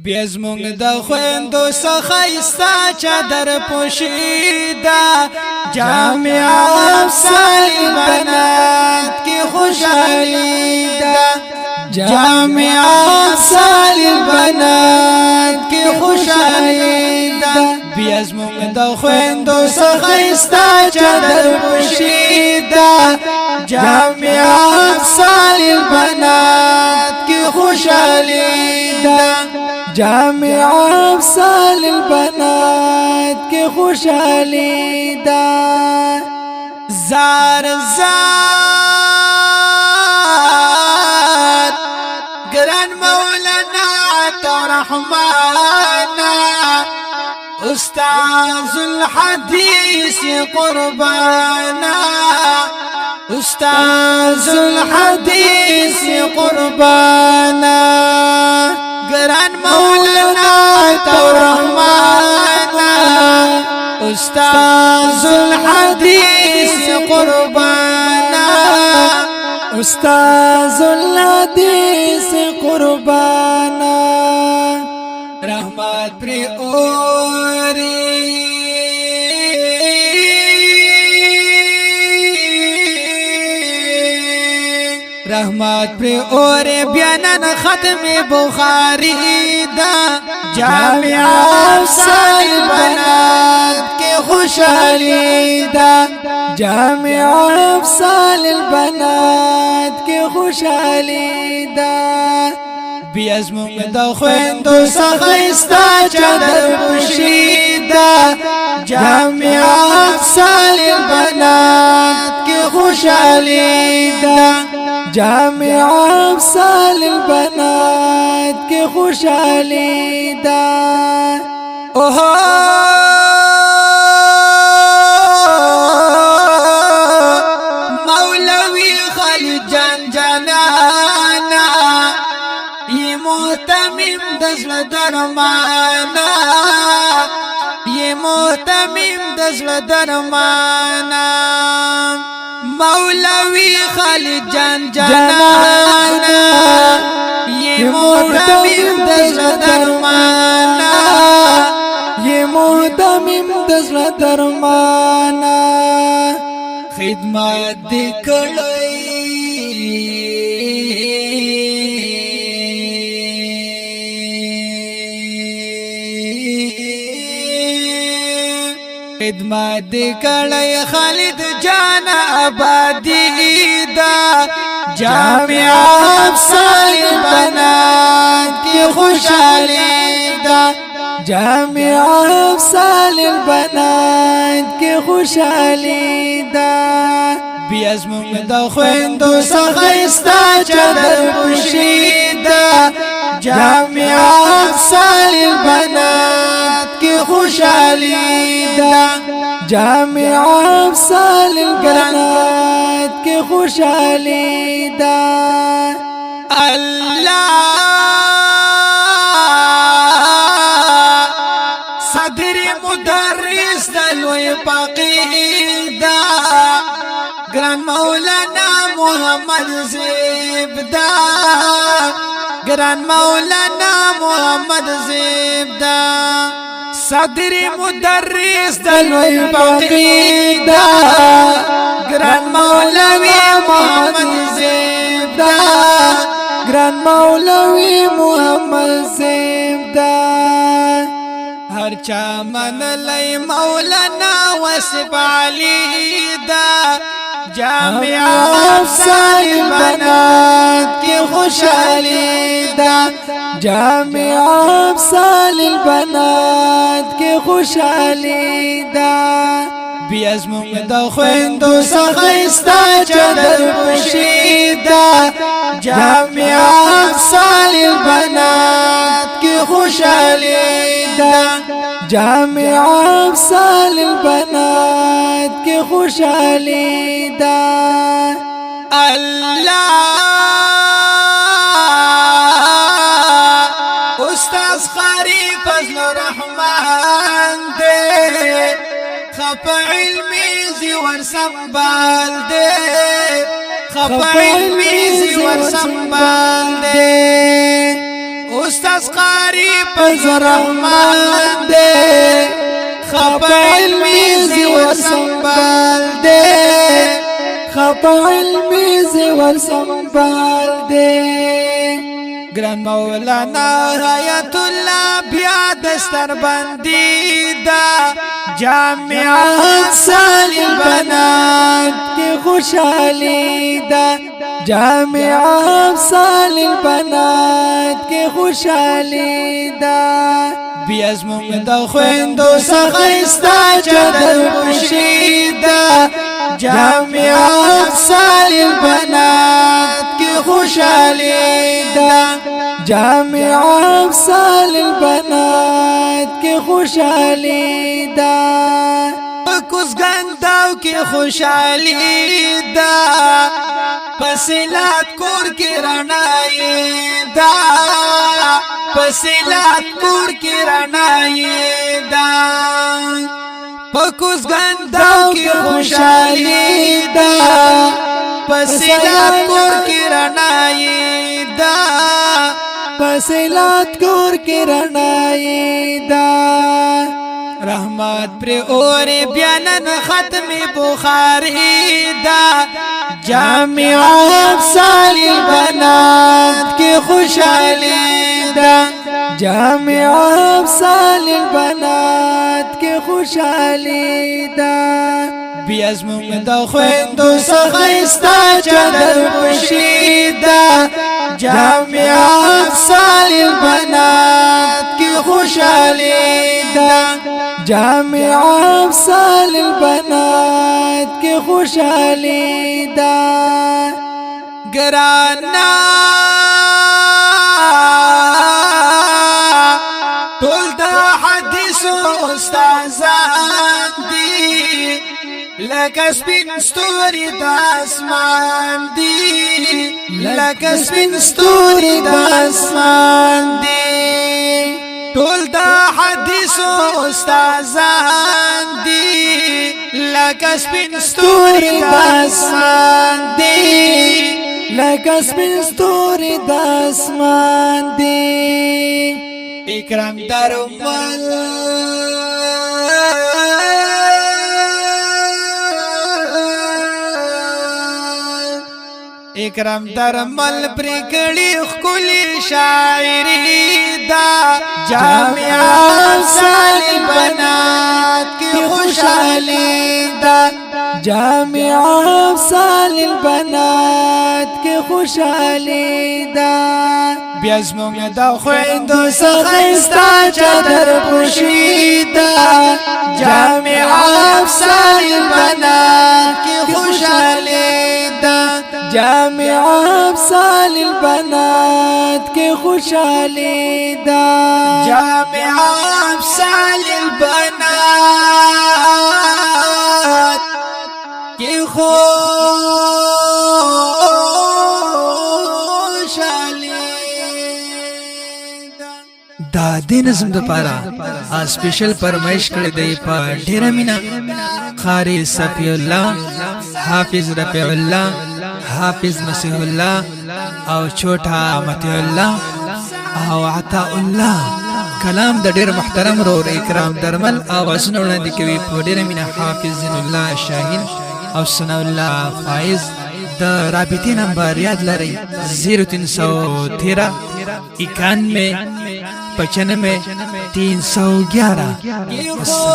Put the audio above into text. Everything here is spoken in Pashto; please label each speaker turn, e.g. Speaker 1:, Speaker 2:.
Speaker 1: بیز مونږ د خويندو څخه استا چادر پوشیدا جامع افسر بنات کی خوشحالی دا جامع افسر بنات کی خوشحالی دا بیز مونږ د خويندو څخه استا چادر پوشیدا جامع افسر بنات کی خوشحالی دا جامع افضل البنات کی خوشحالی دا زار زار گران مولانا عطا رحمانا استاذ الحدیث قربانا استاذ الحدیث قربانا گران مولانا عطا رحمانا استاذ الحدیث قربانا استاذ الحدیث قربانا رحمت پر اوری رحمت پر اور بیانن ختم بخاری دا جامع افضل بنات کی خوشحالی دا جامع افضل البنات کی خوشحالی دا بیز مونږ د خويندو څخه استا چادر پوشیدا جامع افضل البنات کی خوشحالی دا جامع افضل البنات کی خوشحالی دا مولوی خالد جان جانانا یہ محتمم دزل درمانا یہ محتمم دزل درمانا مولوی خالد جان جانانا یہ محتمم دزل درمانا یہ محتمم دزل درمانا خدمت دی کړی خدمت دی کړی خالد جان آبادی دا جامع افضل بنات کی خوشحالی دا جامع افضل البنات کی خوشحالی دا بیز مونږ د خويندو څخه استا چادر پوشیدا جامع افضل البنات کی خوشحالی دا جامع افضل البنات کی خوشحالی دا اللہ صدر مدرس دلوی پاقیدا گران مولانا محمد زبدا گران مولانا محمد زبدا صدر مدرس دلوی پاقیدا گران مولوی محمد زبدا گران مولوی محمد زبدا ہر چا من لئی مولانا وصف علی دا جامع افضل بنات کی خوشحالی دا جامع افضل البنات کی خوشحالی دا بیز مونږ د خويندو څخه استا چادر پوشیدا جامع افضل البنات کی خوشحالی دا جامع افضل البنات کی خوشحالی دا اللہ استاذ قاری فضل الرحمن دے خپ علمی زیور سنبال دے خپ علمی زیور سنبال دے استاذ قاری فضل الرحمن دے خپا علمی زیور سنبال دے خپا علمی زیور سنبال دے گران مولانا حیات اللہ بیا دستر بندی دا جامعات سالی البنات کی خوشحالی دا جامعات سالی البنات کی خوشحالی دا بیاز مونگ دا خویندو سخیستا چادر پشیدا جامعات سالی البنات کی خوشحالی دا جامعات سالی البنات کی خوشحالی دا کس گنداو کی خوشحالی دا پسیلات کور کی رنائی دا پسیلات کور کی رنائی دا پکوس گنداو کی خوشحالی دا پسیلات کور کی رنائی دا پسیلات کور کی رنائی دا رحمت پر اور بیانن ختم بخاری دا جامعات سالی البنات کی خوشحالی دا جامعات سالی البنات کی خوشحالی دا بیاز مونگ دا خویندو سخیستا چادر پشیدا جامعات سالی البنات کی خوشحالی دا جامعات سالی البنات کی خوشحالی دا گرانا طول دا حدیث و استازان دی لکه سپین ستوری د اسمان دی لکه سپین ستوری د اسمان دی ټول د حدیث استادان دی لکه سپین ستوری د اسمان دی لکه سپین ستوری د اسمان دی اکرام درمل اکرام درمل پرکڑی خکلی شاعری دا جامعات سالی البنات کی خوشحالی دا جامعات سالی البنات کی خوشحالی دا بیاز مونگ دا خویندو سخیستا چادر پوشیدا جامعات سالی البنات کی خوشحالی دا جامعات سالی البنات کی خوشحالی دا جامعات سالی البنات کی خوشحالی دا د نظم د پاره سپیشل فرمایش کړی دی په ډیره مینا قاری صفی الله حافظ رفیع الله حافظ مسیح الله او چھوٹا متی الله او عطا الله کلام د ډیر محترم رو اکرام درمل اواز نه وړاندې کوي په ډیره مینا حافظ زین الله شاهین او ثنا الله فائز د رابطې نمبر یاد لرئ 0313 91 95 311